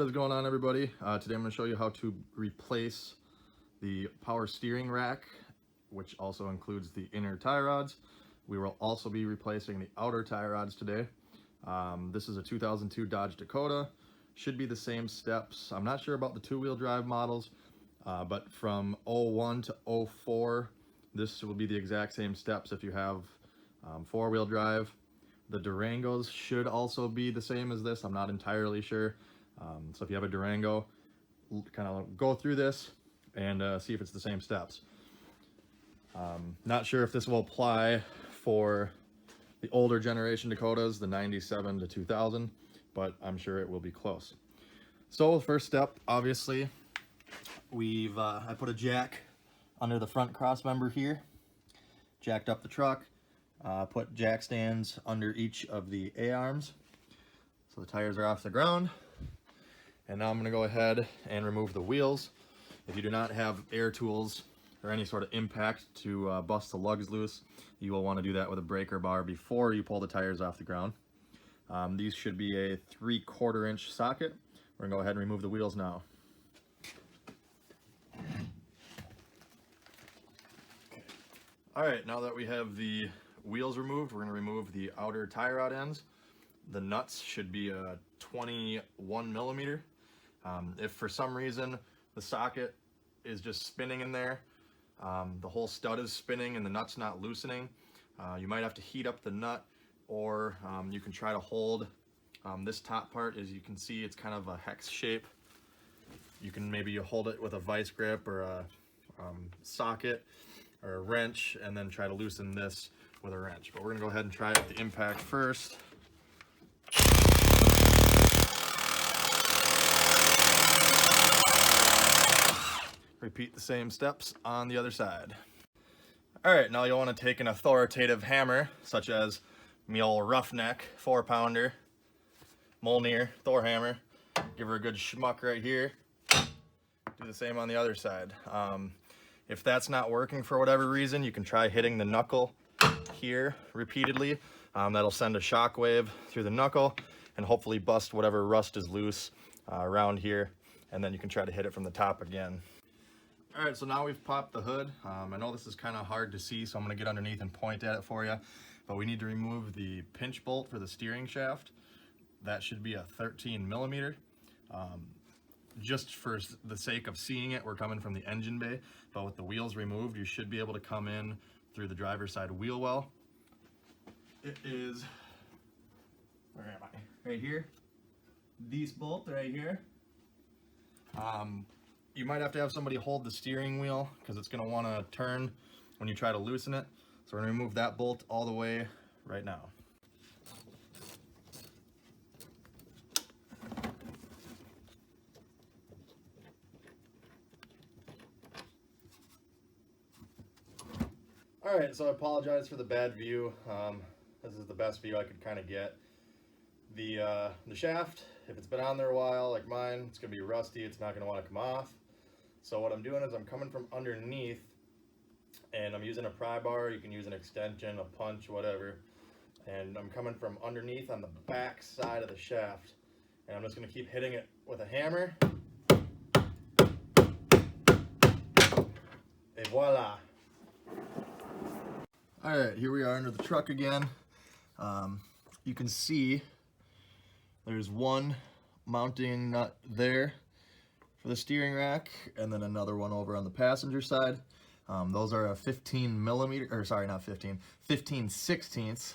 What is going on, everybody? Today I'm going to show you how to replace the power steering rack, which also includes the inner tie rods. We will also be replacing the outer tie rods today. This is a 2002 Dodge Dakota. Should be the same steps. I'm not sure about the two-wheel drive models, but from 01 to 04, this will be the exact same steps if you have four-wheel drive. The Durangos should also be the same as this. I'm not entirely sure. So if you have a Durango, kind of go through this and see if it's the same steps. Not sure if this will apply for the older generation Dakotas, the 97 to 2000, but I'm sure it will be close. So the first step, obviously, I put a jack under the front cross member here, jacked up the truck, put jack stands under each of the A-arms. So the tires are off the ground. And now I'm going to go ahead and remove the wheels. If you do not have air tools or any sort of impact to bust the lugs loose, you will want to do that with a breaker bar before you pull the tires off the ground. These should be a 3/4 inch socket. We're going to go ahead and remove the wheels now. Alright, now that we have the wheels removed, we're going to remove the outer tie rod ends. The nuts should be a 21 millimeter. If for some reason the socket is just spinning in there, the whole stud is spinning and the nut's not loosening, you might have to heat up the nut, or you can try to hold this top part. As you can see, it's kind of a hex shape. You can maybe hold it with a vice grip or a socket or a wrench, and then try to loosen this with a wrench. But we're gonna go ahead and try it with the impact first. Repeat the same steps on the other side. All right, now you'll want to take an authoritative hammer, such as me old Roughneck 4-pounder, Molnir Thor hammer. Give her a good schmuck right here. Do the same on the other side. If that's not working for whatever reason, you can try hitting the knuckle here repeatedly. That'll send a shock wave through the knuckle and hopefully bust whatever rust is loose around here. And then you can try to hit it from the top again. All right, so now we've popped the hood. I know this is kind of hard to see, so I'm gonna get underneath and point at it for you. But we need to remove the pinch bolt for the steering shaft. That should be a 13 millimeter. Just for the sake of seeing it, we're coming from the engine bay, but with the wheels removed, you should be able to come in through the driver's side wheel well. It is, where am I? Right here. This bolt right here. You might have to have somebody hold the steering wheel because it's going to want to turn when you try to loosen it. So we're going to remove that bolt all the way right now. All right, so I apologize for the bad view. This is the best view I could kind of get. The shaft, if it's been on there a while like mine, it's going to be rusty. It's not going to want to come off. So what I'm doing is I'm coming from underneath, and I'm using a pry bar. You can use an extension, a punch, whatever. And I'm coming from underneath on the back side of the shaft. And I'm just going to keep hitting it with a hammer. Et voila. All right, here we are under the truck again. You can see there's one mounting nut there for the steering rack, and then another one over on the passenger side. Those are a 15 millimeter, or sorry, not 15, 15/16.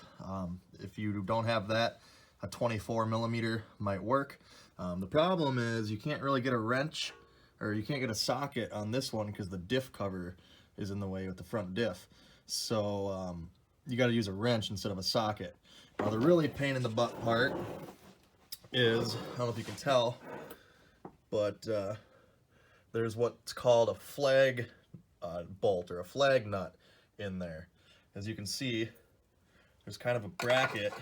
If you don't have that, a 24 millimeter might work. The problem is you can't really get a wrench, or you can't get a socket on this one because the diff cover is in the way with the front diff. So you got to use a wrench instead of a socket. Now the really pain in the butt part is, I don't know if you can tell, but there's what's called a flag bolt or a flag nut in there. As you can see, there's kind of a bracket.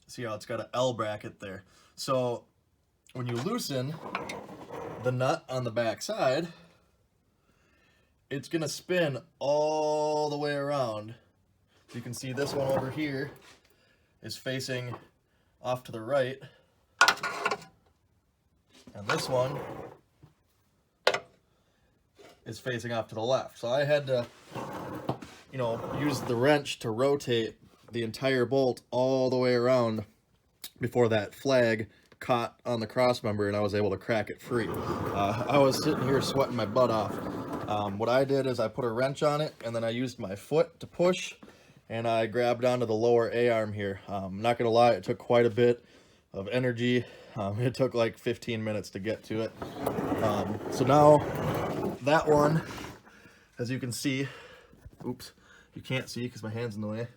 See how it's got an L bracket there. So when you loosen the nut on the back side, it's gonna spin all the way around. You can see this one over here is facing off to the right, and this one is facing off to the left. So I had to, you know, use the wrench to rotate the entire bolt all the way around before that flag caught on the cross member and I was able to crack it free. I was sitting here sweating my butt off. What I did is I put a wrench on it and then I used my foot to push and I grabbed onto the lower A-arm here. I'm not gonna lie, it took quite a bit of energy. It took like 15 minutes to get to it. So now that one, as you can see, oops, you can't see because my hand's in the way.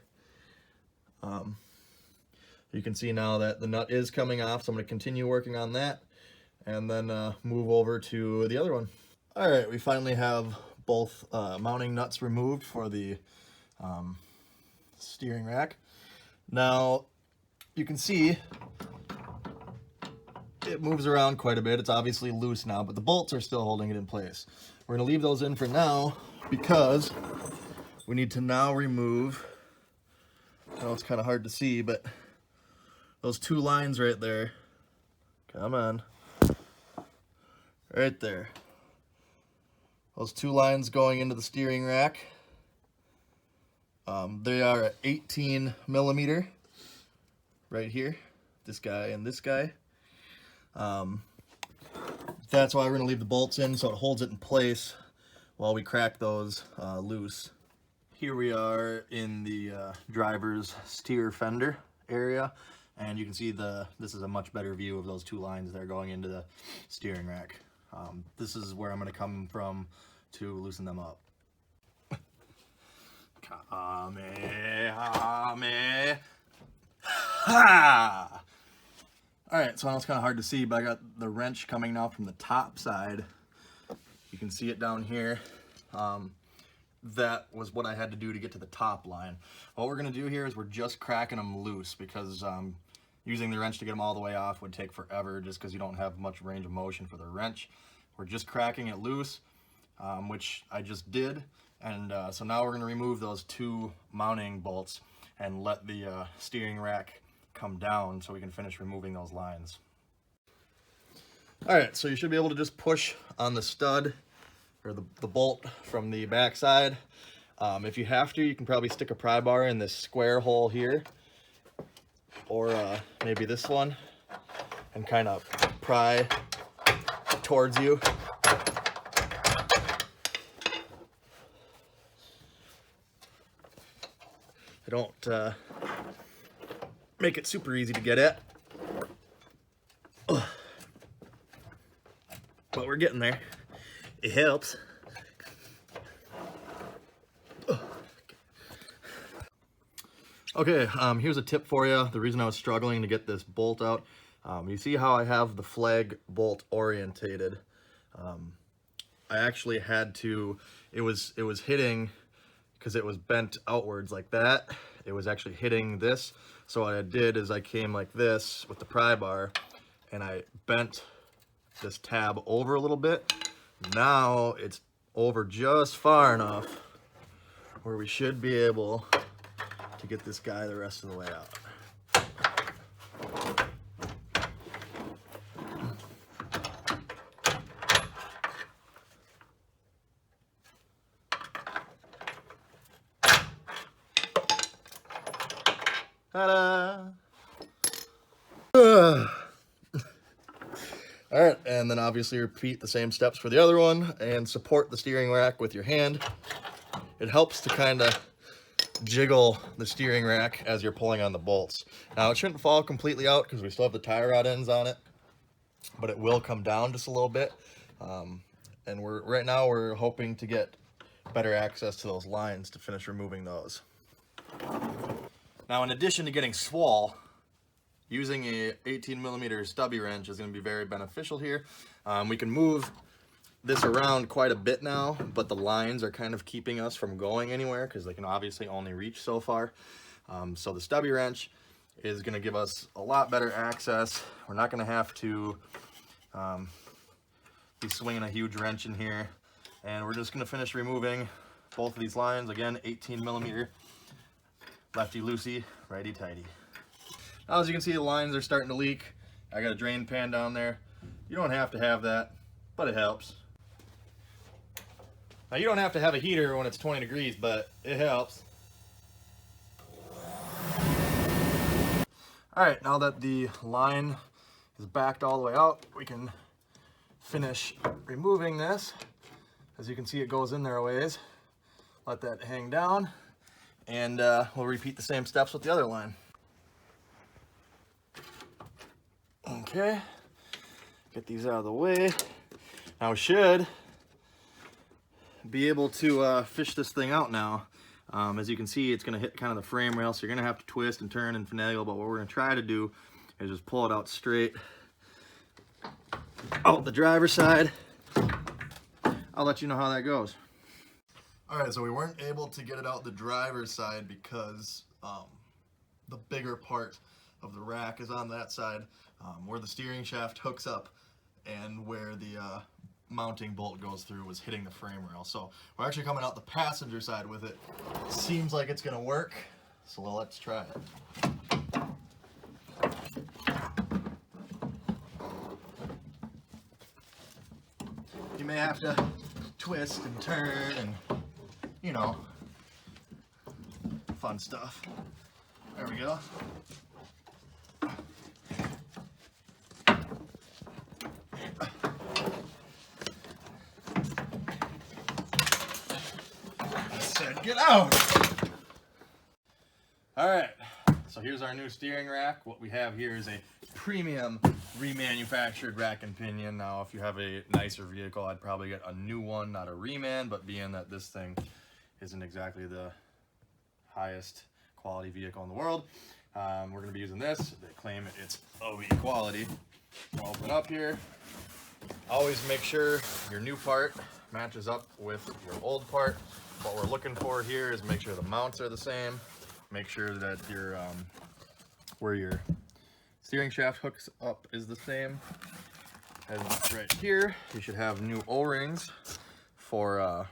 You can see now that the nut is coming off, so I'm going to continue working on that and then move over to the other one. All right, we finally have both mounting nuts removed for the steering rack. Now, you can see it moves around quite a bit. It's obviously loose now, but the bolts are still holding it in place. We're going to leave those in for now because we need to now remove, I know it's kind of hard to see, but those two lines right there, come on, right there. Those two lines going into the steering rack, they are at 18 millimeter right here, this guy and this guy. That's why we're gonna leave the bolts in so it holds it in place while we crack those loose. Here we are in the driver's steer fender area. And you can see this is a much better view of those two lines that are going into the steering rack. This is where I'm going to come from to loosen them up. Kamehameha! Ha! Alright, so I know it's kind of hard to see, but I got the wrench coming now from the top side. You can see it down here. That was what I had to do to get to the top line. What we're going to do here is we're just cracking them loose because using the wrench to get them all the way off would take forever just because you don't have much range of motion for the wrench. We're just cracking it loose, which I just did. And so now we're going to remove those two mounting bolts and let the steering rack come down so we can finish removing those lines. All right, so you should be able to just push on the stud or the bolt from the back side. If you have to, you can probably stick a pry bar in this square hole here, or maybe this one, and kind of pry towards you. I don't make it super easy to get at, but we're getting there. It helps. Okay, here's a tip for you. The reason I was struggling to get this bolt out, you see how I have the flag bolt orientated. I actually had to, it was hitting, because it was bent outwards like that, it was actually hitting this. So what I did is I came like this with the pry bar and I bent this tab over a little bit. Now it's over just far enough where we should be able to get this guy the rest of the way out. Ta-da! All right, and then obviously repeat the same steps for the other one and support the steering rack with your hand. It helps to kind of jiggle the steering rack as you're pulling on the bolts. Now it shouldn't fall completely out because we still have the tie rod ends on it, but it will come down just a little bit. And right now we're hoping to get better access to those lines to finish removing those. Now, in addition to getting swole, using a 18mm stubby wrench is going to be very beneficial here. We can move this around quite a bit now, but the lines are kind of keeping us from going anywhere because they can obviously only reach so far. So the stubby wrench is going to give us a lot better access. We're not going to have to be swinging a huge wrench in here. And we're just going to finish removing both of these lines. Again, 18mm, lefty-loosey, righty-tighty. Now, as you can see, the lines are starting to leak. I got a drain pan down there. You don't have to have that, but it helps. Now you don't have to have a heater when it's 20 degrees, but it helps. All right, now that the line is backed all the way out, we can finish removing this. As you can see, it goes in there a ways. Let that hang down, and we'll repeat the same steps with the other line. Okay, get these out of the way. Now we should be able to fish this thing out now. As you can see, it's going to hit kind of the frame rail, so you're going to have to twist and turn and finagle, but what we're going to try to do is just pull it out straight out the driver's side. I'll let you know how that goes. All right, so we weren't able to get it out the driver's side because the bigger part of the rack is on that side, where the steering shaft hooks up and where the mounting bolt goes through was hitting the frame rail. So we're actually coming out the passenger side with it. Seems like it's gonna work, so let's try it. You may have to twist and turn and, you know, fun stuff. There we go. Get out! All right, so here's our new steering rack. What we have here is a premium remanufactured rack and pinion. Now, if you have a nicer vehicle, I'd probably get a new one, not a reman, but being that this thing isn't exactly the highest quality vehicle in the world, we're gonna be using this. They claim it's OE quality. I'll open up here. Always make sure your new part matches up with your old part. What we're looking for here is make sure the mounts are the same. Make sure that your where your steering shaft hooks up is the same. And right here, you should have new O-rings for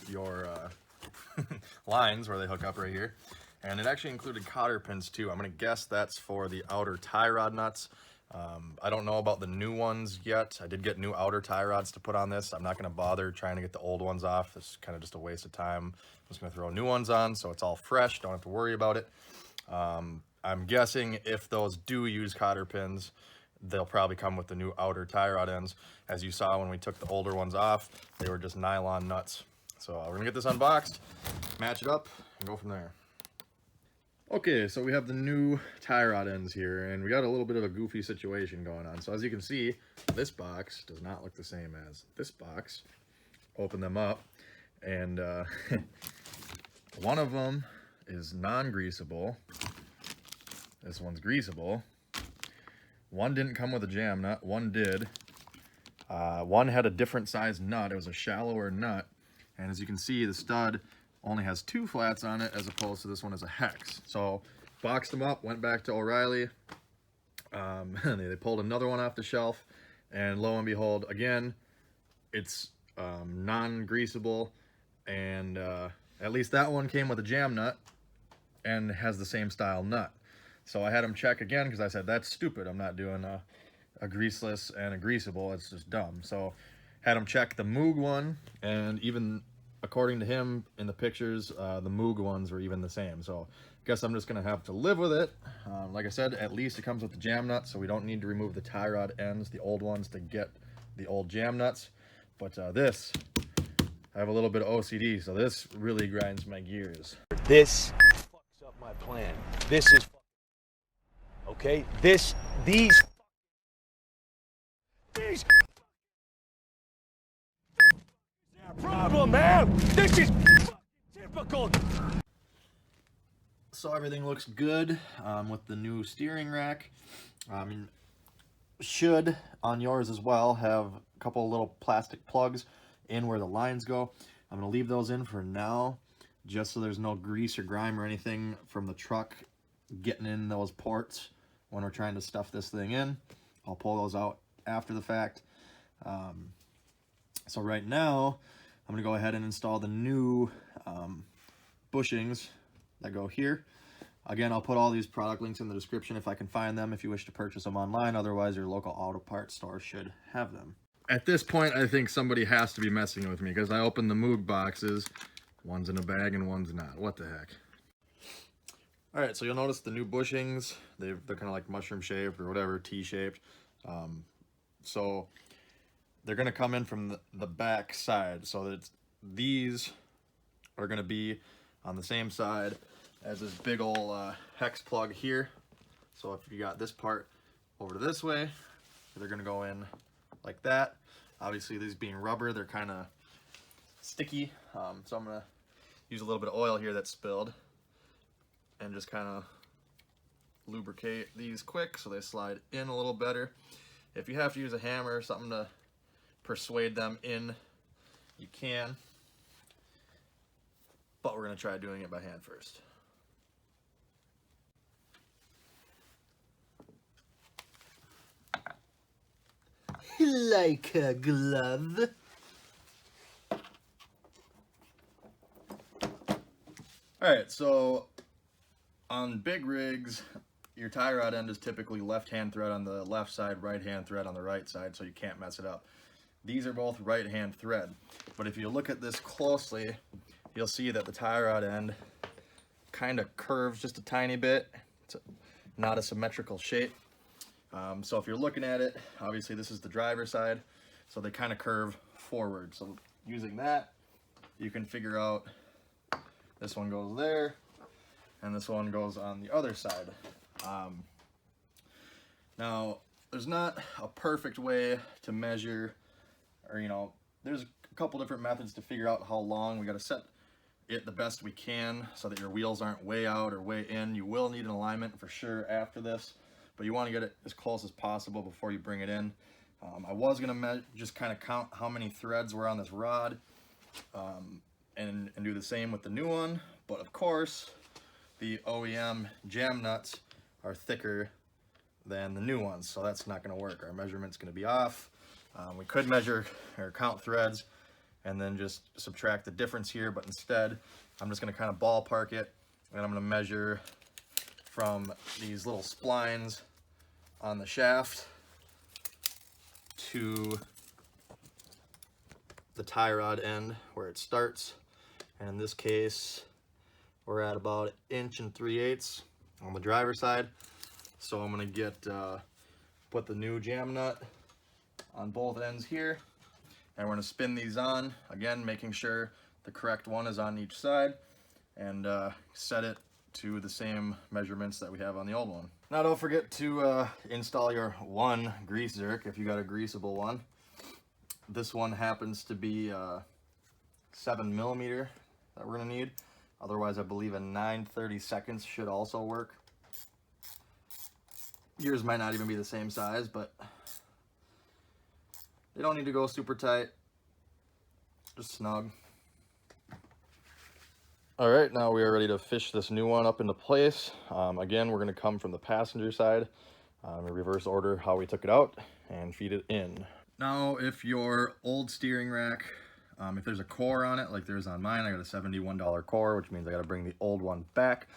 your lines where they hook up right here. And it actually included cotter pins too. I'm gonna guess that's for the outer tie rod nuts. I don't know about the new ones yet. I did get new outer tie rods to put on this. I'm not going to bother trying to get the old ones off. This is kind of just a waste of time. I'm just going to throw new ones on so it's all fresh. Don't have to worry about it. I'm guessing if those do use cotter pins, they'll probably come with the new outer tie rod ends. As you saw when we took the older ones off, they were just nylon nuts. So we're going to get this unboxed, match it up, and go from there. Okay, so we have the new tie rod ends here, and we got a little bit of a goofy situation going on. So as you can see, this box does not look the same as this box. Open them up, and one of them is non-greasable. This one's greasable. One didn't come with a jam nut, one did. One had a different size nut. It was a shallower nut, and as you can see, the stud only has 2 flats on it as opposed to this one as a hex. So boxed them up, went back to O'Reilly. They pulled another one off the shelf, and lo and behold, again, it's non-greasable, and at least that one came with a jam nut and has the same style nut. So I had them check again because I said, that's stupid. I'm not doing a greaseless and a greasable. It's just dumb. So had them check the Moog one, and even according to him in the pictures, the Moog ones were even the same. So I guess I'm just gonna have to live with it. Like I said, at least it comes with the jam nut, so we don't need to remove the tie rod ends, the old ones, to get the old jam nuts. But this, I have a little bit of OCD, so this really grinds my gears. This fucks up my plan. This is okay. These problem, man. This is typical. So everything looks good with the new steering rack. Should on yours as well have a couple little plastic plugs in where the lines go. I'm gonna leave those in for now, just so there's no grease or grime or anything from the truck getting in those ports when we're trying to stuff this thing in. I'll pull those out after the fact. So right now, I'm gonna go ahead and install the new bushings that go here. Again, I'll put all these product links in the description if I can find them if you wish to purchase them online. Otherwise, your local auto parts store should have them. At this point, I think somebody has to be messing with me because I opened the Moog boxes. One's in a bag and one's not. What the heck? All right, so you'll notice the new bushings. They're kind of like mushroom shaped or whatever, T-shaped. So they're going to come in from the back side. So that these are going to be on the same side as this big old hex plug here. So if you got this part over to this way, they're going to go in like that. Obviously, these being rubber, they're kind of sticky. So I'm going to use a little bit of oil here that's spilled and just kind of lubricate these quick so they slide in a little better. If you have to use a hammer or something to persuade them in, you can. But we're going to try doing it by hand first. Like a glove. Alright, so on big rigs, your tie rod end is typically left-hand thread on the left side, right-hand thread on the right side, so you can't mess it up. These are both right-hand thread, but if you look at this closely, you'll see that the tie rod end kind of curves just a tiny bit. It's not a symmetrical shape. So if you're looking at it, obviously this is the driver's side, so they kind of curve forward. So using that, you can figure out this one goes there, and this one goes on the other side. Now, there's not a perfect way to measure, or there's a couple different methods to figure out how long. We got to set it the best we can so that your wheels aren't way out or way in. You will need an alignment for sure after this, but you want to get it as close as possible before you bring it in. I was going to just kind of count how many threads were on this rod and do the same with the new one, but of course the OEM jam nuts are thicker than the new ones, so that's not going to work. Our measurement's going to be off. We could measure or count threads and then just subtract the difference here, but instead I'm just going to kind of ballpark it, and I'm going to measure from these little splines on the shaft to the tie rod end where it starts, and in this case we're at about 1 3/8 on the driver's side. So I'm going to put the new jam nut on both ends here, and we're going to spin these on, again making sure the correct one is on each side, and set it to the same measurements that we have on the old one. Now don't forget to install your one grease zerk if you got a greasable one. This one happens to be 7mm that we're going to need. Otherwise, I believe a 9/32 should also work. Yours might not even be the same size, but they don't need to go super tight, just snug. All right, now we are ready to fish this new one up into place. Again, we're going to come from the passenger side, in reverse order how we took it out, and feed it in. Now, if your old steering rack, if there's a core on it, like there's on mine, I got a $71 core, which means I got to bring the old one back.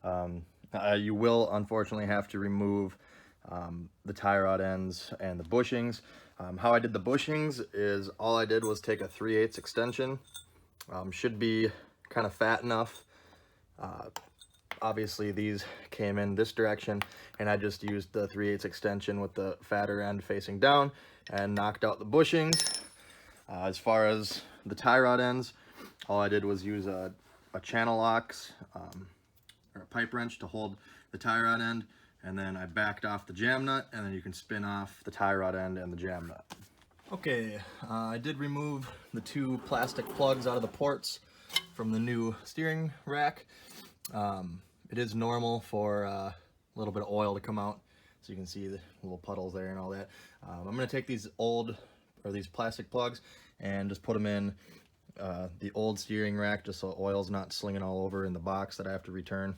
You will unfortunately have to remove the tie rod ends and the bushings. How I did the bushings is all I did was take a 3/8 extension. Should be kind of fat enough. Obviously these came in this direction, and I just used the 3/8 extension with the fatter end facing down and knocked out the bushings. As far as the tie rod ends, all I did was use a channel locks or a pipe wrench to hold the tie rod end, and then I backed off the jam nut, and then you can spin off the tie rod end and the jam nut. Okay, I did remove the 2 plastic plugs out of the ports from the new steering rack. It is normal for a little bit of oil to come out, so you can see the little puddles there and all that. I'm going to take these these plastic plugs and just put them in the old steering rack, just so oil's not slinging all over in the box that I have to return.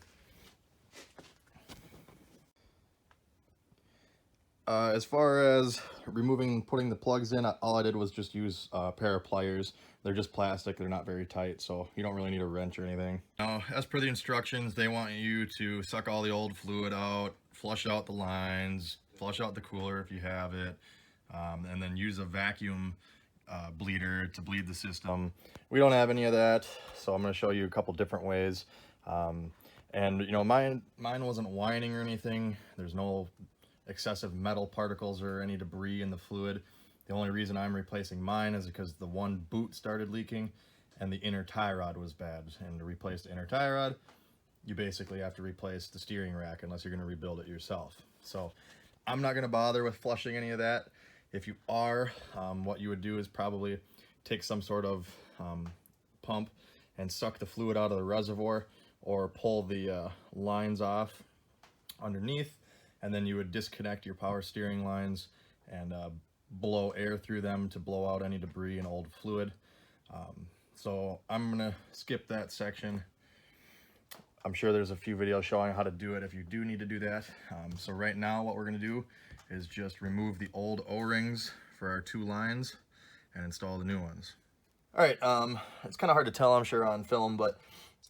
As far as putting the plugs in, all I did was just use a pair of pliers They're just plastic, they're not very tight, so you don't really need a wrench or anything. Now, as per the instructions, they want you to suck all the old fluid out, flush out the lines, flush out the cooler if you have it, and then use a vacuum bleeder to bleed the system. We don't have any of that, so I'm going to show you a couple different ways. And you know, mine wasn't whining or anything. There's no excessive metal particles or any debris in the fluid. The only reason I'm replacing mine is because the one boot started leaking and the inner tie rod was bad. And to replace the inner tie rod, you basically have to replace the steering rack unless you're going to rebuild it yourself. So I'm not going to bother with flushing any of that. If you are, what you would do is probably take some sort of pump and suck the fluid out of the reservoir, or pull the lines off underneath, and then you would disconnect your power steering lines and blow air through them to blow out any debris and old fluid. So I'm gonna skip that section. I'm sure there's a few videos showing how to do it if you do need to do that. So right now what we're gonna do is just remove the old O-rings for our 2 lines and install the new ones. All right, it's kind of hard to tell, I'm sure, on film, but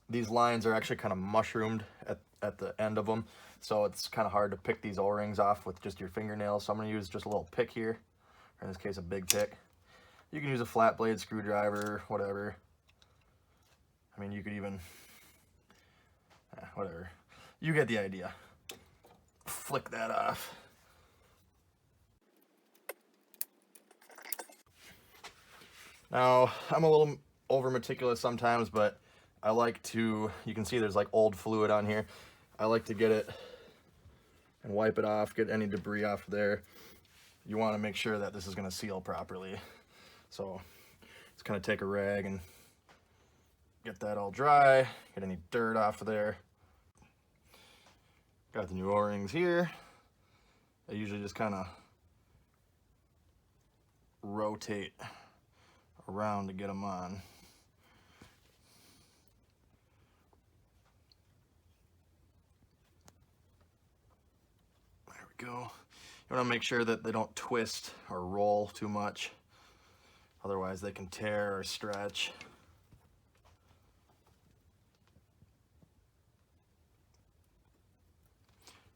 these lines are actually kind of mushroomed at the end of them, so it's kind of hard to pick these O-rings off with just your fingernails. So I'm going to use just a little pick here, or in this case a big pick. You can use a flat blade screwdriver, whatever. I mean, you could even, whatever. You get the idea. Flick that off. Now, I'm a little over meticulous sometimes, but I like to, you can see there's like old fluid on here. I like to get it and wipe it off, get any debris off there. You want to make sure that this is going to seal properly. So just kind of take a rag and get that all dry, get any dirt off of there. Got the new O-rings here. I usually just kind of rotate around to get them on. There we go. You want to make sure that they don't twist or roll too much, otherwise they can tear or stretch.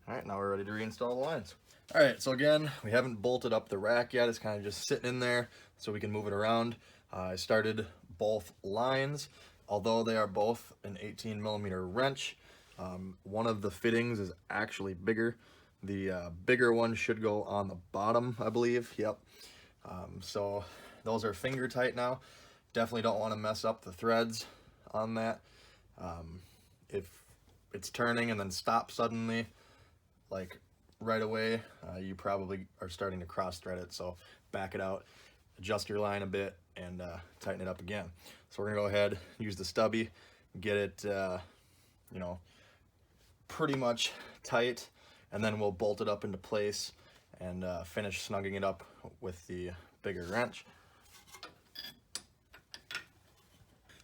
All right, now we're ready to reinstall the lines. All right, so again, we haven't bolted up the rack yet. It's kind of just sitting in there so we can move it around. I started both lines, although they are both an 18mm wrench. One of the fittings is actually bigger. The bigger one should go on the bottom, I believe. Yep. So those are finger tight now. Definitely don't want to mess up the threads on that. If it's turning and then stops suddenly, like right away, you probably are starting to cross thread it. So back it out, adjust your line a bit, and tighten it up again. So we're gonna go ahead, use the stubby, get it, you know, pretty much tight, and then we'll bolt it up into place and finish snugging it up with the bigger wrench.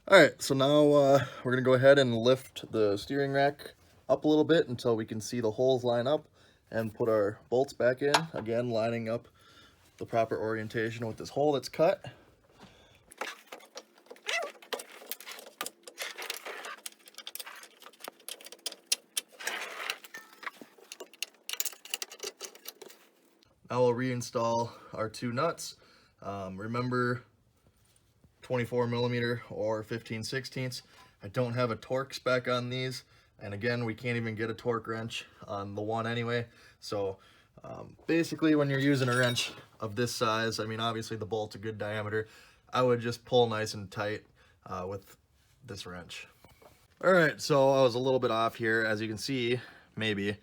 All right, so now we're gonna go ahead and lift the steering rack up a little bit until we can see the holes line up, and put our bolts back in, again lining up the proper orientation with this hole that's cut. Now we'll reinstall our 2 nuts. Remember 24mm or 15/16. I don't have a torque spec on these, and again, we can't even get a torque wrench on the one anyway. So basically, when you're using a wrench of this size, I mean, obviously the bolt's a good diameter, I would just pull nice and tight with this wrench. All right, so I was a little bit off here. As you can see, maybe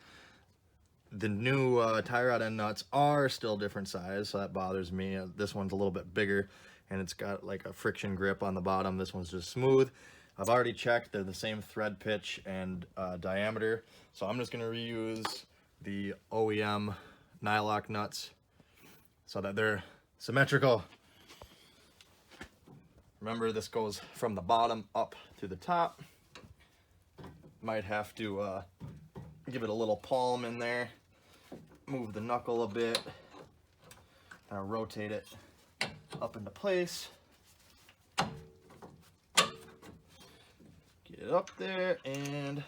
the new tie rod end nuts are still different size, so that bothers me. This one's a little bit bigger, and it's got like a friction grip on the bottom. This one's just smooth. I've already checked, they're the same thread pitch and diameter, so I'm just gonna reuse the OEM nylock nuts so that they're symmetrical. Remember, this goes from the bottom up to the top. Might have to give it a little palm in there, move the knuckle a bit, and rotate it up into place. Get it up there and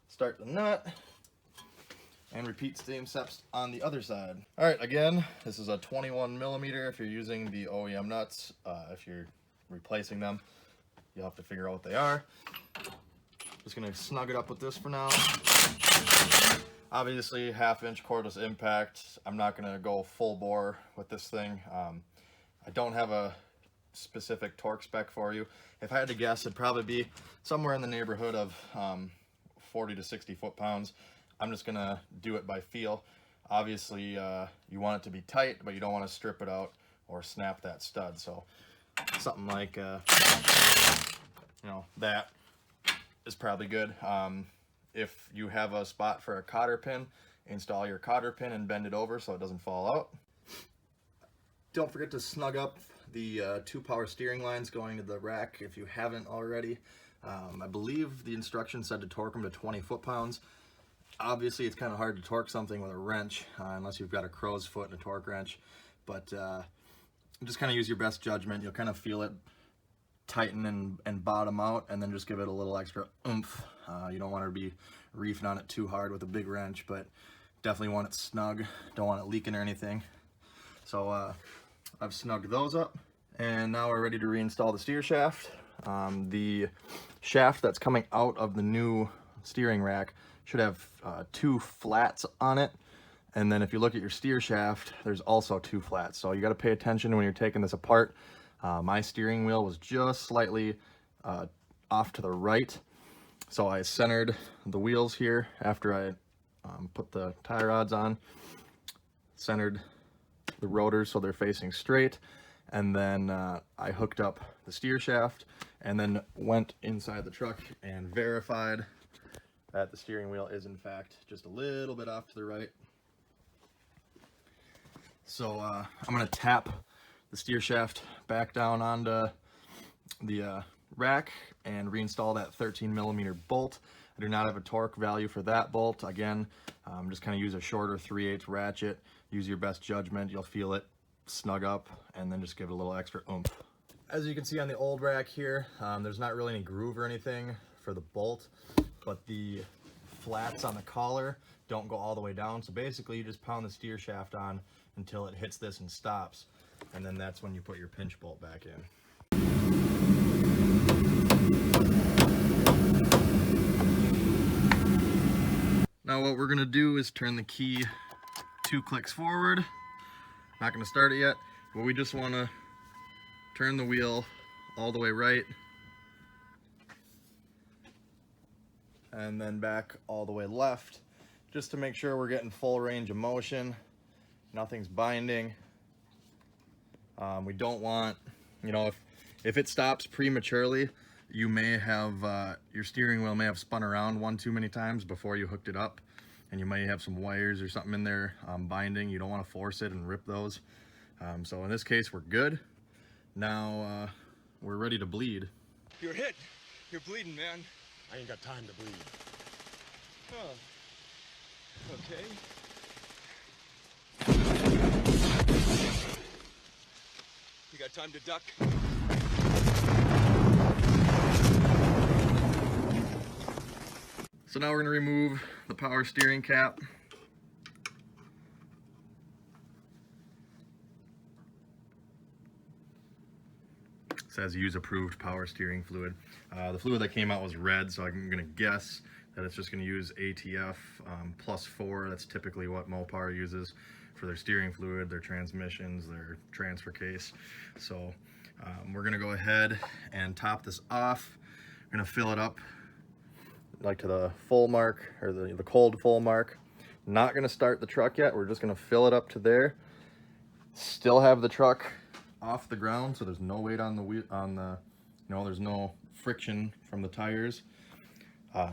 start the nut. And repeat same steps on the other side. All right, again, this is a 21 millimeter if you're using the OEM nuts. If you're replacing them, you'll have to figure out what they are. Just gonna snug it up with this for now. Obviously, 1/2-inch cordless impact. I'm not gonna go full bore with this thing. I don't have a specific torque spec for you. If I had to guess, it'd probably be somewhere in the neighborhood of 40 to 60 foot-pounds. I'm just gonna do it by feel. Obviously, you want it to be tight, but you don't want to strip it out or snap that stud. So something like, that is probably good. If you have a spot for a cotter pin, install your cotter pin and bend it over so it doesn't fall out. Don't forget to snug up the 2 power steering lines going to the rack if you haven't already. I believe the instructions said to torque them to 20 foot-pounds. Obviously, it's kind of hard to torque something with a wrench unless you've got a crow's foot and a torque wrench, but just kind of use your best judgment. You'll kind of feel it tighten and bottom out, and then just give it a little extra oomph. You don't want to be reefing on it too hard with a big wrench, but definitely want it snug. Don't want it leaking or anything. So I've snugged those up, and now we're ready to reinstall the steer shaft. The shaft that's coming out of the new steering rack should have 2 flats on it, and then if you look at your steer shaft, there's also 2 flats. So you got to pay attention when you're taking this apart. My steering wheel was just slightly off to the right, so I centered the wheels here after I put the tie rods on, centered the rotors so they're facing straight, and then I hooked up the steer shaft and then went inside the truck and verified that the steering wheel is in fact just a little bit off to the right. So I'm going to tap the steer shaft back down onto the rack and reinstall that 13 millimeter bolt. I do not have a torque value for that bolt. Again, just kind of use a shorter 3/8 ratchet. Use your best judgment. You'll feel it snug up, and then just give it a little extra oomph. As you can see on the old rack here, there's not really any groove or anything for the bolt, but the flats on the collar don't go all the way down. So basically you just pound the steer shaft on until it hits this and stops, and then that's when you put your pinch bolt back in. Now what we're gonna do is turn the key 2 clicks forward. Not gonna start it yet, but we just wanna turn the wheel all the way right and then back all the way left, just to make sure we're getting full range of motion. Nothing's binding. We don't want, if it stops prematurely, you may have, your steering wheel may have spun around 1 too many times before you hooked it up, and you may have some wires or something in there binding. You don't want to force it and rip those. So in this case, we're good. Now we're ready to bleed. You're hit. You're bleeding, man. I ain't got time to bleed. Oh. Okay. You got time to duck? So now we're going to remove the power steering cap. It says use approved power steering fluid. The fluid that came out was red, so I'm going to guess that it's just going to use ATF +4. That's typically what Mopar uses for their steering fluid, their transmissions, their transfer case. So we're going to go ahead and top this off. We're going to fill it up like to the full mark, or the cold full mark. Not going to start the truck yet. We're just going to fill it up to there. Still have the truck off the ground, so there's no weight on the wheel, there's no friction from the tires.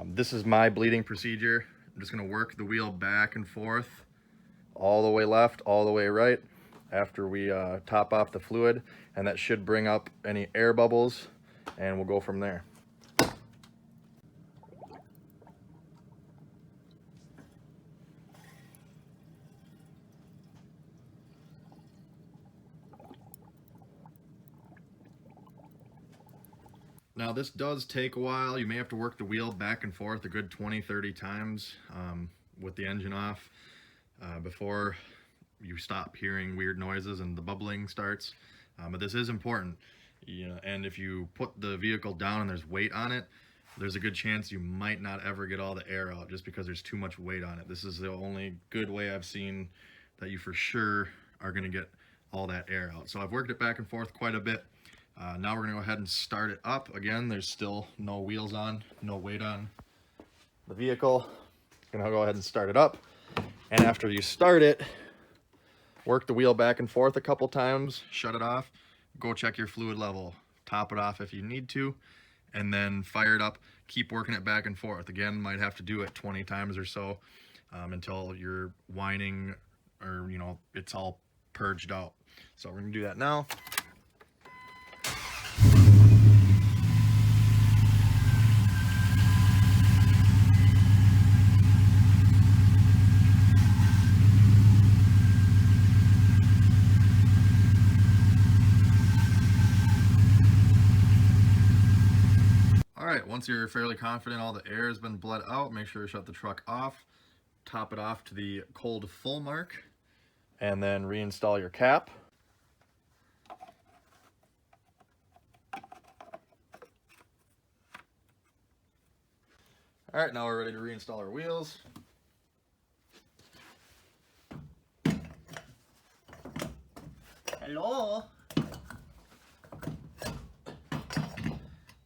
This is my bleeding procedure. I'm just going to work the wheel back and forth, all the way left, all the way right, after we top off the fluid, and that should bring up any air bubbles, and we'll go from there. Now this does take a while. You may have to work the wheel back and forth a good 20-30 times with the engine off before you stop hearing weird noises and the bubbling starts. But this is important. And if you put the vehicle down and there's weight on it, there's a good chance you might not ever get all the air out just because there's too much weight on it. This is the only good way I've seen that you for sure are going to get all that air out. So I've worked it back and forth quite a bit. Now we're going to go ahead and start it up. Again, there's still no wheels on, no weight on the vehicle. I'm going to go ahead and start it up. And after you start it, work the wheel back and forth a couple times, shut it off, go check your fluid level, top it off if you need to, and then fire it up. Keep working it back and forth. Again, might have to do it 20 times or so until you're whining or, it's all purged out. So we're going to do that now. Alright, once you're fairly confident all the air has been bled out, make sure to shut the truck off, top it off to the cold full mark, and then reinstall your cap. Alright, now we're ready to reinstall our wheels. Hello?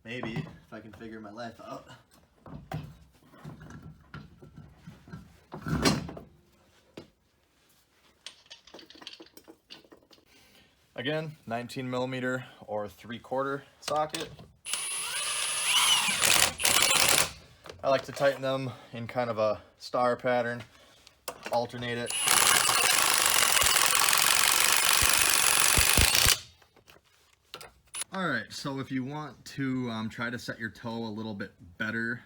Maybe, if I can figure my life out. Again, 19mm or 3/4 socket. I like to tighten them in kind of a star pattern, alternate it. Alright, so if you want to try to set your toe a little bit better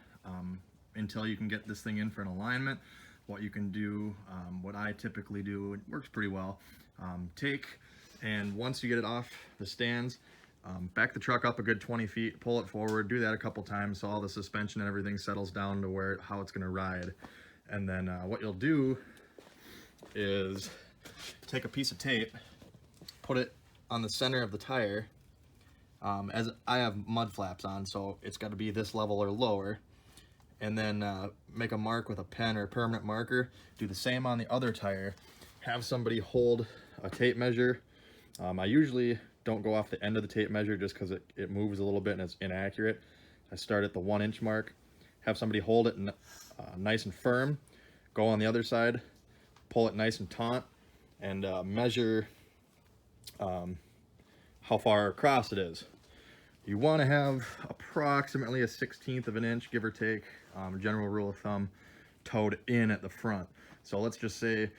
until you can get this thing in for an alignment, what you can do, what I typically do, it works pretty well, and once you get it off the stands, back the truck up a good 20 feet, pull it forward, do that a couple times so all the suspension and everything settles down to how it's going to ride. And then what you'll do is take a piece of tape, put it on the center of the tire. As I have mud flaps on, so it's got to be this level or lower, and then make a mark with a pen or permanent marker. Do the same on the other tire. Have somebody hold a tape measure. I usually don't go off the end of the tape measure just because it moves a little bit and it's inaccurate. I start at the 1 inch mark, have somebody hold it nice and firm, go on the other side, pull it nice and taut, and measure how far across it is. You want to have approximately a 1/16 of an inch, give or take, general rule of thumb, towed in at the front. So let's just say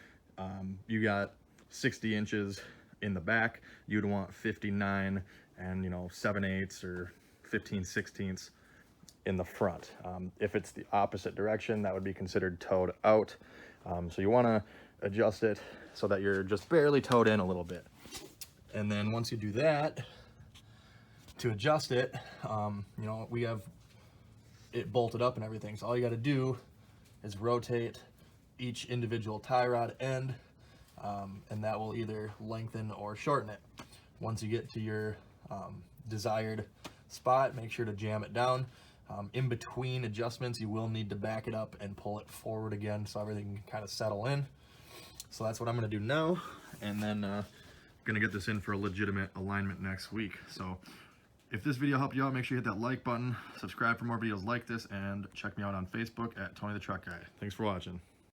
you got 60 inches in the back, you'd want 59 and 7/8 or 15/16 in the front. If it's the opposite direction, that would be considered towed out. So you want to adjust it so that you're just barely towed in a little bit. And then once you do that, to adjust it, we have it bolted up and everything. So all you got to do is rotate each individual tie rod end, and that will either lengthen or shorten it. Once you get to your desired spot, make sure to jam it down. In between adjustments, you will need to back it up and pull it forward again so everything can kind of settle in. So that's what I'm going to do now, and then going to get this in for a legitimate alignment next week. So if this video helped you out, make sure you hit that like button, subscribe for more videos like this, and check me out on Facebook at Tony the Truck Guy. Thanks for watching.